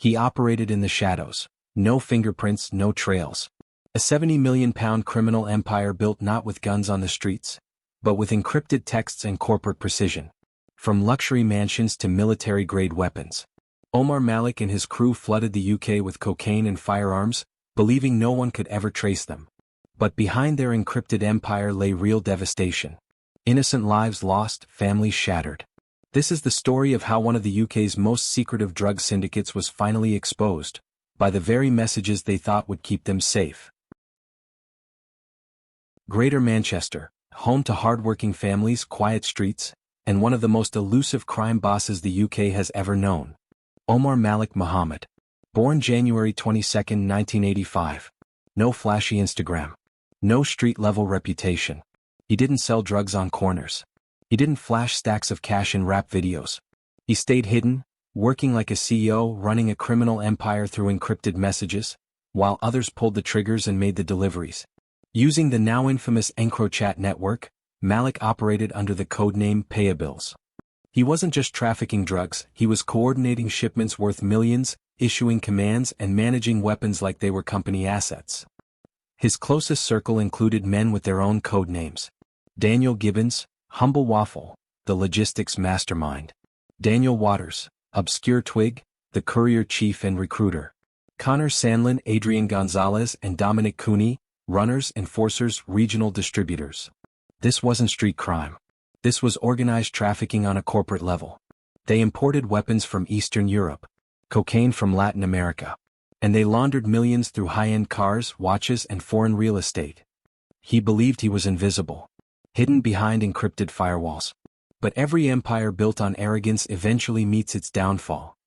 He operated in the shadows. No fingerprints, no trails. A £70 million criminal empire built not with guns on the streets, but with encrypted texts and corporate precision. From luxury mansions to military-grade weapons. Omar Malik and his crew flooded the UK with cocaine and firearms, believing no one could ever trace them. But behind their encrypted empire lay real devastation. Innocent lives lost, families shattered. This is the story of how one of the UK's most secretive drug syndicates was finally exposed, by the very messages they thought would keep them safe. Greater Manchester, home to hard-working families, quiet streets, and one of the most elusive crime bosses the UK has ever known. Omar Malik Mohammed. Born January 22, 1985. No flashy Instagram. No street-level reputation. He didn't sell drugs on corners. He didn't flash stacks of cash in rap videos. He stayed hidden, working like a CEO running a criminal empire through encrypted messages, while others pulled the triggers and made the deliveries. Using the now infamous EncroChat network, Malik operated under the codename Payables. He wasn't just trafficking drugs, he was coordinating shipments worth millions, issuing commands and managing weapons like they were company assets. His closest circle included men with their own code names. Daniel Gibbons, Humble Waffle, the logistics mastermind. Daniel Waters, Obscure Twig, the courier chief and recruiter. Connor Sandlin, Adrian Gonzalez and Dominic Cooney, runners, enforcers, regional distributors. This wasn't street crime. This was organized trafficking on a corporate level. They imported weapons from Eastern Europe, cocaine from Latin America, and they laundered millions through high-end cars, watches, and foreign real estate. He believed he was invisible, hidden behind encrypted firewalls. But every empire built on arrogance eventually meets its downfall.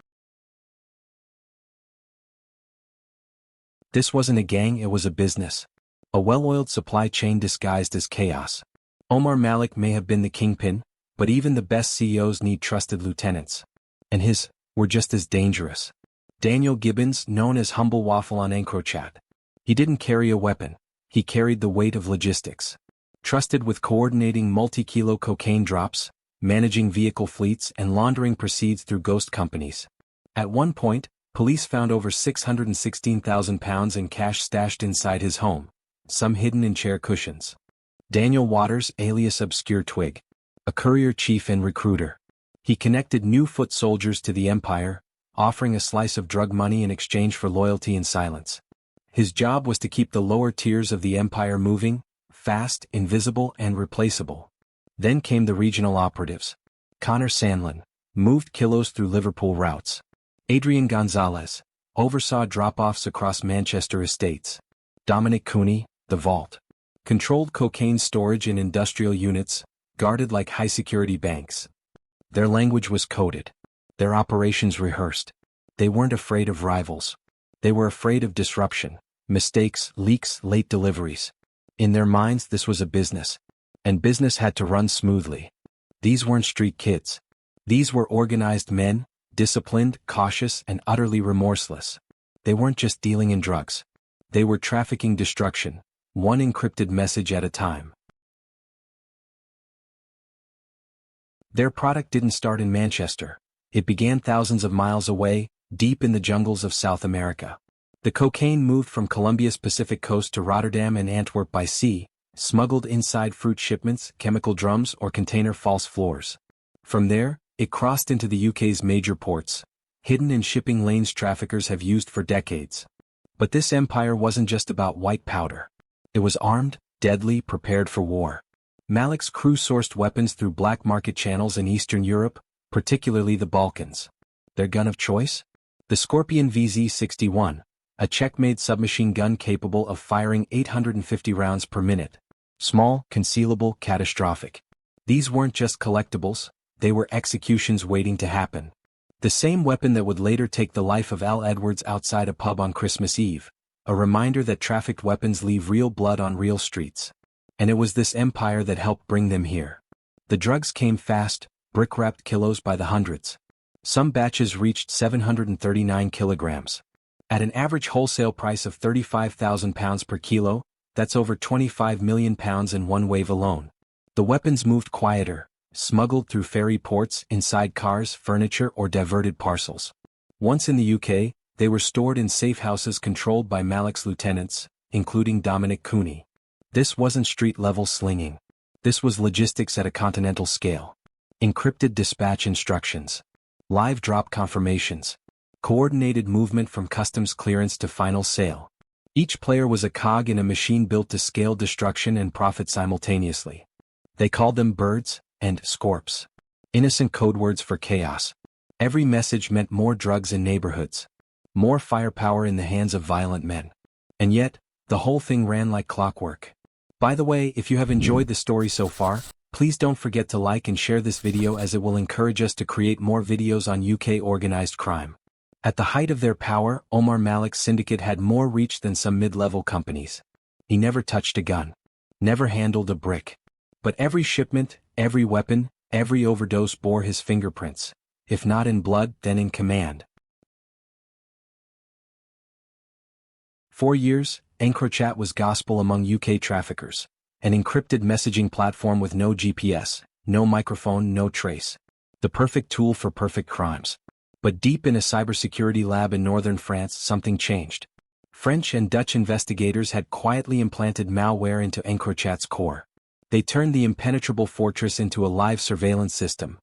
This wasn't a gang, it was a business. A well-oiled supply chain disguised as chaos. Omar Malik may have been the kingpin, but even the best CEOs need trusted lieutenants. And his were just as dangerous. Daniel Gibbons, known as Humble Waffle on EncroChat. He didn't carry a weapon, he carried the weight of logistics. Trusted with coordinating multi-kilo cocaine drops, managing vehicle fleets and laundering proceeds through ghost companies. At one point, police found over £616,000 in cash stashed inside his home, some hidden in chair cushions. Daniel Waters, alias Obscure Twig. A courier chief and recruiter. He connected new foot soldiers to the empire, offering a slice of drug money in exchange for loyalty and silence. His job was to keep the lower tiers of the empire moving, fast, invisible, and replaceable. Then came the regional operatives. Connor Sandlin moved kilos through Liverpool routes. Adrian Gonzalez oversaw drop-offs across Manchester estates. Dominic Cooney, the vault, controlled cocaine storage in industrial units, guarded like high-security banks. Their language was coded. Their operations rehearsed. They weren't afraid of rivals. They were afraid of disruption, mistakes, leaks, late deliveries. In their minds, this was a business. And business had to run smoothly. These weren't street kids. These were organized men, disciplined, cautious, and utterly remorseless. They weren't just dealing in drugs. They were trafficking destruction, one encrypted message at a time. Their product didn't start in Manchester. It began thousands of miles away, deep in the jungles of South America. The cocaine moved from Colombia's Pacific coast to Rotterdam and Antwerp by sea, smuggled inside fruit shipments, chemical drums, or container false floors. From there, it crossed into the UK's major ports, hidden in shipping lanes traffickers have used for decades. But this empire wasn't just about white powder. It was armed, deadly, prepared for war. Malik's crew sourced weapons through black market channels in Eastern Europe, particularly the Balkans. Their gun of choice? The Skorpion VZ-61, a Czech-made submachine gun capable of firing 850 rounds per minute. Small, concealable, catastrophic. These weren't just collectibles, they were executions waiting to happen. The same weapon that would later take the life of Elle Edwards outside a pub on Christmas Eve, a reminder that trafficked weapons leave real blood on real streets. And it was this empire that helped bring them here. The drugs came fast, brick-wrapped kilos by the hundreds. Some batches reached 739 kilograms. At an average wholesale price of £35,000 per kilo, that's over £25 million in one wave alone. The weapons moved quieter, smuggled through ferry ports, inside cars, furniture, or diverted parcels. Once in the UK, They were stored in safe houses controlled by Malik's lieutenants, including Dominic Cooney. This wasn't street-level slinging. This was logistics at a continental scale. Encrypted dispatch instructions. Live drop confirmations. Coordinated movement from customs clearance to final sale. Each player was a cog in a machine built to scale destruction and profit simultaneously. They called them birds and scorps. Innocent code words for chaos. Every message meant more drugs in neighborhoods. More firepower in the hands of violent men. And yet, the whole thing ran like clockwork. By the way, if you have enjoyed the story so far, please don't forget to like and share this video, as it will encourage us to create more videos on UK organized crime. At the height of their power, Omar Malik's syndicate had more reach than some mid-level companies. He never touched a gun. Never handled a brick. But every shipment, every weapon, every overdose bore his fingerprints. If not in blood, then in command. 4 years, EncroChat was gospel among UK traffickers. An encrypted messaging platform with no GPS, no microphone, no trace. The perfect tool for perfect crimes. But deep in a cybersecurity lab in northern France, something changed. French and Dutch investigators had quietly implanted malware into EncroChat's core. They turned the impenetrable fortress into a live surveillance system,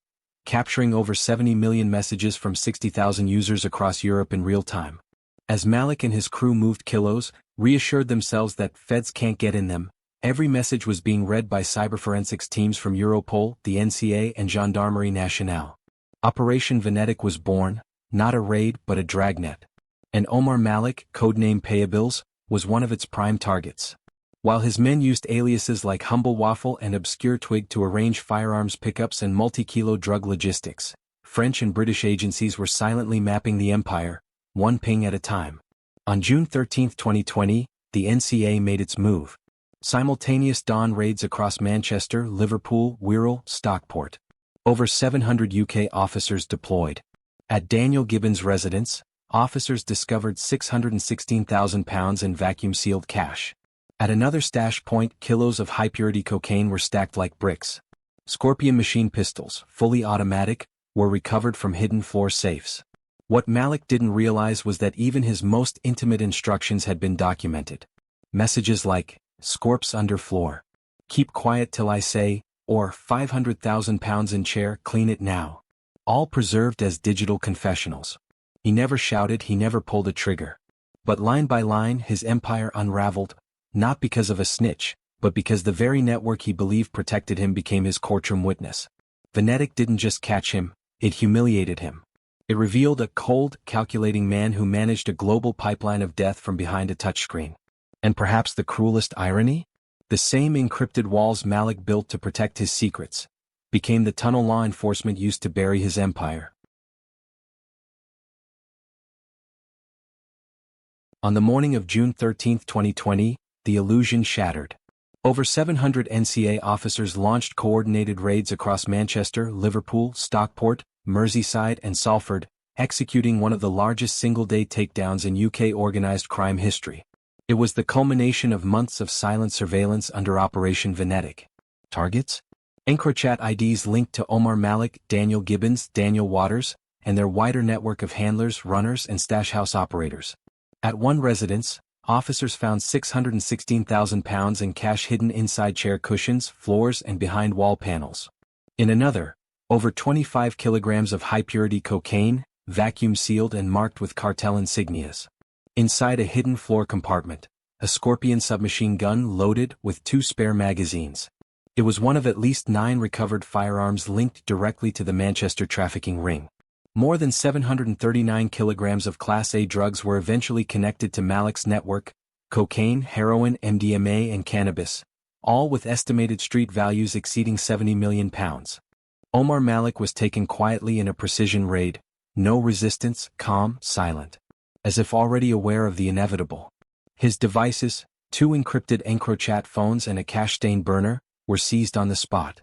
capturing over 70 million messages from 60,000 users across Europe in real time. As Malik and his crew moved kilos, reassured themselves that feds can't get in them, every message was being read by cyberforensics teams from Europol, the NCA, and Gendarmerie Nationale. Operation Venetic was born, not a raid but a dragnet. And Omar Malik, codename Payables, was one of its prime targets. While his men used aliases like Humble Waffle and Obscure Twig to arrange firearms pickups and multi-kilo drug logistics, French and British agencies were silently mapping the empire, one ping at a time. On June 13, 2020, the NCA made its move. Simultaneous dawn raids across Manchester, Liverpool, Wirral, Stockport. Over 700 UK officers deployed. At Daniel Gibbons' residence, officers discovered £616,000 in vacuum-sealed cash. At another stash point, kilos of high-purity cocaine were stacked like bricks. Skorpion machine pistols, fully automatic, were recovered from hidden floor safes. What Malik didn't realize was that even his most intimate instructions had been documented. Messages like, "Scorps under floor. Keep quiet till I say," or £500,000 in chair, clean it now. All preserved as digital confessionals. He never shouted, he never pulled a trigger. But line by line, his empire unraveled, not because of a snitch, but because the very network he believed protected him became his courtroom witness. Venetic didn't just catch him, it humiliated him. It revealed a cold, calculating man who managed a global pipeline of death from behind a touchscreen. And perhaps the cruelest irony? The same encrypted walls Malik built to protect his secrets became the tunnel law enforcement used to bury his empire. On the morning of June 13, 2020, the illusion shattered. Over 700 NCA officers launched coordinated raids across Manchester, Liverpool, Stockport, Merseyside, and Salford, executing one of the largest single-day takedowns in UK organized crime history. It was the culmination of months of silent surveillance under Operation Venetic. Targets? EncroChat IDs linked to Omar Malik, Daniel Gibbons, Daniel Waters, and their wider network of handlers, runners, and stash house operators. At one residence, officers found £616,000 in cash hidden inside chair cushions, floors, and behind wall panels. In another, over 25 kilograms of high-purity cocaine, vacuum-sealed and marked with cartel insignias. Inside a hidden floor compartment, a Skorpion submachine gun loaded with 2 spare magazines. It was one of at least 9 recovered firearms linked directly to the Manchester trafficking ring. More than 739 kilograms of Class A drugs were eventually connected to Malik's network: cocaine, heroin, MDMA, and cannabis, all with estimated street values exceeding £70 million. Omar Malik was taken quietly in a precision raid, no resistance, calm, silent. As if already aware of the inevitable. His devices, 2 encrypted EncroChat phones and a cache-stained burner, were seized on the spot.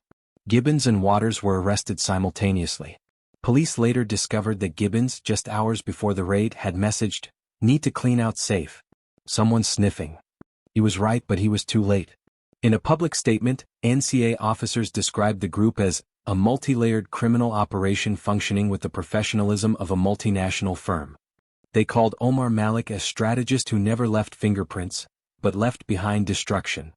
Gibbons and Waters were arrested simultaneously. Police later discovered that Gibbons, just hours before the raid, had messaged, "Need to clean out safe. Someone's sniffing." He was right, but he was too late. In a public statement, NCA officers described the group as a multi-layered criminal operation functioning with the professionalism of a multinational firm. They called Omar Malik a strategist who never left fingerprints, but left behind destruction.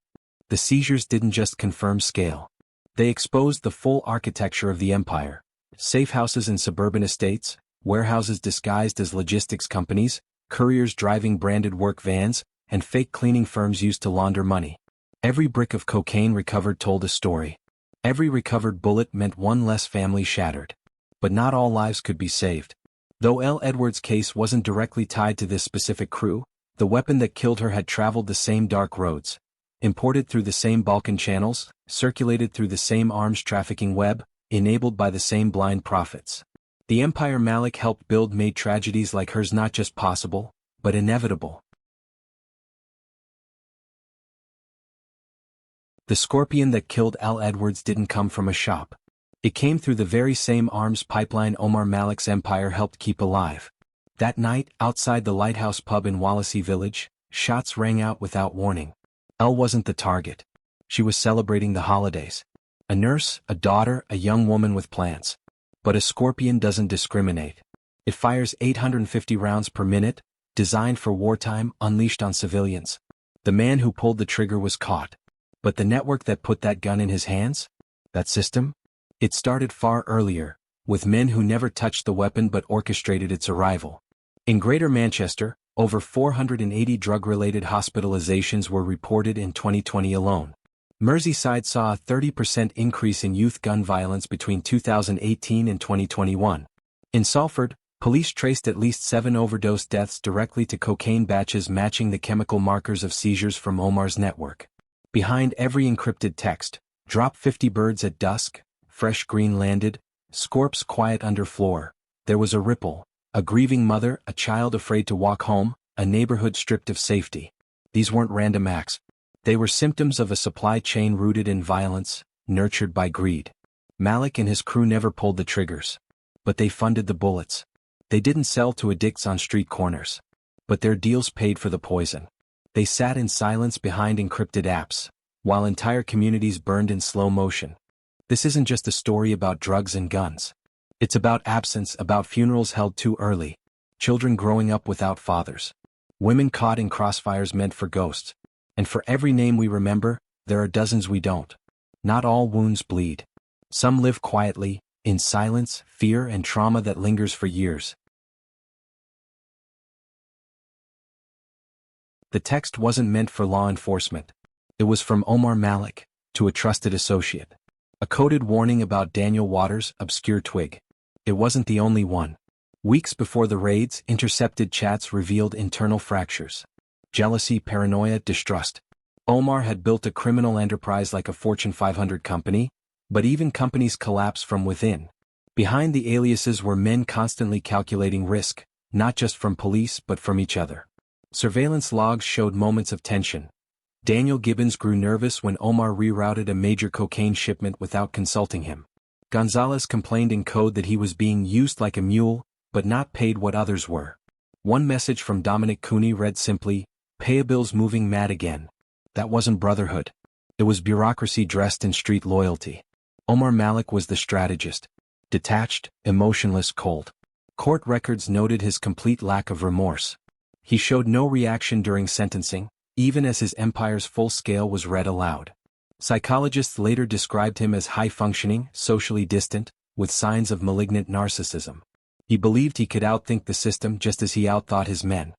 The seizures didn't just confirm scale. They exposed the full architecture of the empire. Safe houses in suburban estates, warehouses disguised as logistics companies, couriers driving branded work vans, and fake cleaning firms used to launder money. Every brick of cocaine recovered told a story. Every recovered bullet meant one less family shattered. But not all lives could be saved. Though Elle Edwards' case wasn't directly tied to this specific crew, the weapon that killed her had traveled the same dark roads, imported through the same Balkan channels, circulated through the same arms trafficking web, enabled by the same blind prophets. The empire Malik helped build made tragedies like hers not just possible, but inevitable. The Skorpion that killed Elle Edwards didn't come from a shop. It came through the very same arms pipeline Omar Malik's empire helped keep alive. That night, outside the Lighthouse pub in Wallasey Village, shots rang out without warning. Elle wasn't the target. She was celebrating the holidays. A nurse, a daughter, a young woman with plans. But a Skorpion doesn't discriminate. It fires 850 rounds per minute, designed for wartime, unleashed on civilians. The man who pulled the trigger was caught. But the network that put that gun in his hands? That system? It started far earlier, with men who never touched the weapon but orchestrated its arrival. In Greater Manchester, over 480 drug-related hospitalizations were reported in 2020 alone. Merseyside saw a 30% increase in youth gun violence between 2018 and 2021. In Salford, police traced at least 7 overdose deaths directly to cocaine batches matching the chemical markers of seizures from Omar's network. Behind every encrypted text, "Drop 50 birds at dusk, fresh green landed, Skorps quiet under floor," there was a ripple, a grieving mother, a child afraid to walk home, a neighborhood stripped of safety. These weren't random acts. They were symptoms of a supply chain rooted in violence, nurtured by greed. Malik and his crew never pulled the triggers. But they funded the bullets. They didn't sell to addicts on street corners. But their deals paid for the poison. They sat in silence behind encrypted apps, while entire communities burned in slow motion. This isn't just a story about drugs and guns. It's about absence, about funerals held too early, children growing up without fathers, women caught in crossfires meant for ghosts. And for every name we remember, there are dozens we don't. Not all wounds bleed. Some live quietly, in silence, fear and trauma that lingers for years. The text wasn't meant for law enforcement. It was from Omar Malik, to a trusted associate. A coded warning about Daniel Waters' obscure twig. It wasn't the only one. Weeks before the raids, intercepted chats revealed internal fractures. Jealousy, paranoia, distrust. Omar had built a criminal enterprise like a Fortune 500 company, but even companies collapse from within. Behind the aliases were men constantly calculating risk, not just from police but from each other. Surveillance logs showed moments of tension. Daniel Gibbons grew nervous when Omar rerouted a major cocaine shipment without consulting him. Gonzalez complained in code that he was being used like a mule, but not paid what others were. One message from Dominic Cooney read simply, "Payables moving mad again." That wasn't brotherhood. It was bureaucracy dressed in street loyalty. Omar Malik was the strategist. Detached, emotionless, cold. Court records noted his complete lack of remorse. He showed no reaction during sentencing, even as his empire's full scale was read aloud. Psychologists later described him as high-functioning, socially distant, with signs of malignant narcissism. He believed he could outthink the system just as he outthought his men.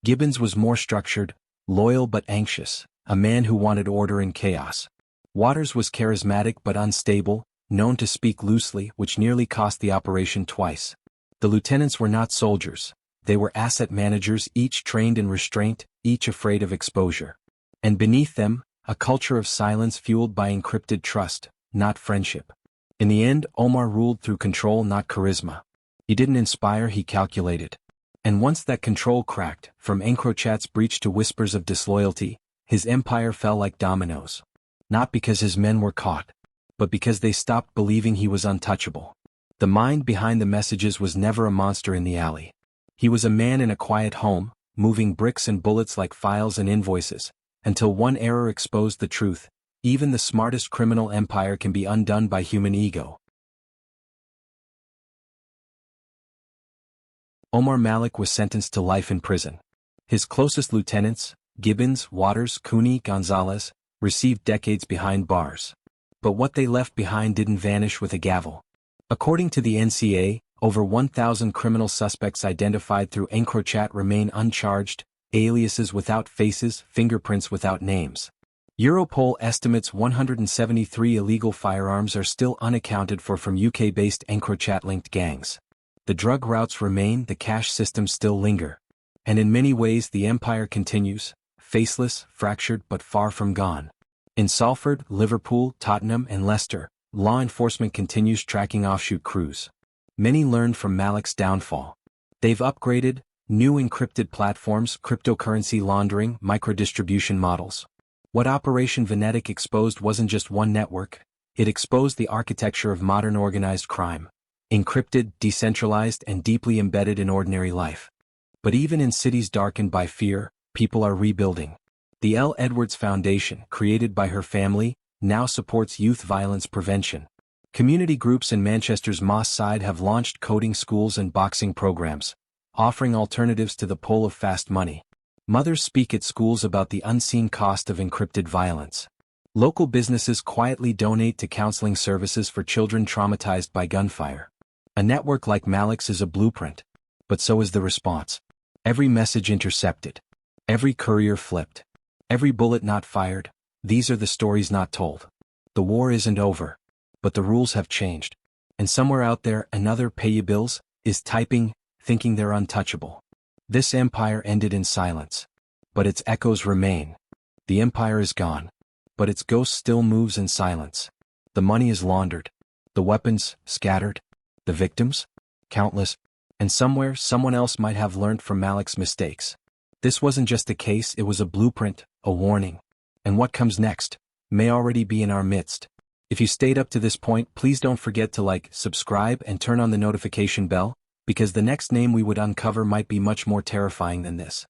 Gibbons was more structured, loyal but anxious, a man who wanted order in chaos. Waters was charismatic but unstable, known to speak loosely, which nearly cost the operation twice. The lieutenants were not soldiers. They were asset managers, each trained in restraint, each afraid of exposure. And beneath them, a culture of silence fueled by encrypted trust, not friendship. In the end, Omar ruled through control, not charisma. He didn't inspire, he calculated. And once that control cracked, from EncroChat's breach to whispers of disloyalty, his empire fell like dominoes. Not because his men were caught, but because they stopped believing he was untouchable. The mind behind the messages was never a monster in the alley. He was a man in a quiet home, moving bricks and bullets like files and invoices, until one error exposed the truth. Even the smartest criminal empire can be undone by human ego. Omar Malik was sentenced to life in prison. His closest lieutenants, Gibbons, Waters, Cooney, Gonzalez, received decades behind bars. But what they left behind didn't vanish with a gavel. According to the NCA, over 1,000 criminal suspects identified through EncroChat remain uncharged, aliases without faces, fingerprints without names. Europol estimates 173 illegal firearms are still unaccounted for from UK-based EncroChat-linked gangs. The drug routes remain, the cash systems still linger. And in many ways the empire continues, faceless, fractured but far from gone. In Salford, Liverpool, Tottenham and Leicester, law enforcement continues tracking offshoot crews. Many learned from Malik's downfall. They've upgraded, new encrypted platforms, cryptocurrency laundering, microdistribution models. What Operation Venetic exposed wasn't just one network, it exposed the architecture of modern organized crime. Encrypted, decentralized and deeply embedded in ordinary life. But even in cities darkened by fear, people are rebuilding. The Elle Edwards Foundation, created by her family, now supports youth violence prevention. Community groups in Manchester's Moss Side have launched coding schools and boxing programs, offering alternatives to the pull of fast money. Mothers speak at schools about the unseen cost of encrypted violence. Local businesses quietly donate to counseling services for children traumatized by gunfire. A network like Malik's is a blueprint, but so is the response. Every message intercepted. Every courier flipped. Every bullet not fired. These are the stories not told. The war isn't over, but the rules have changed. And somewhere out there another pay-you-bills is typing, thinking they're untouchable. This empire ended in silence, but its echoes remain. The empire is gone, but its ghost still moves in silence. The money is laundered, the weapons scattered, the victims countless, and somewhere someone else might have learned from Malik's mistakes. This wasn't just a case, it was a blueprint, a warning. And what comes next may already be in our midst. If you stayed up to this point, please don't forget to like, subscribe and turn on the notification bell, because the next name we would uncover might be much more terrifying than this.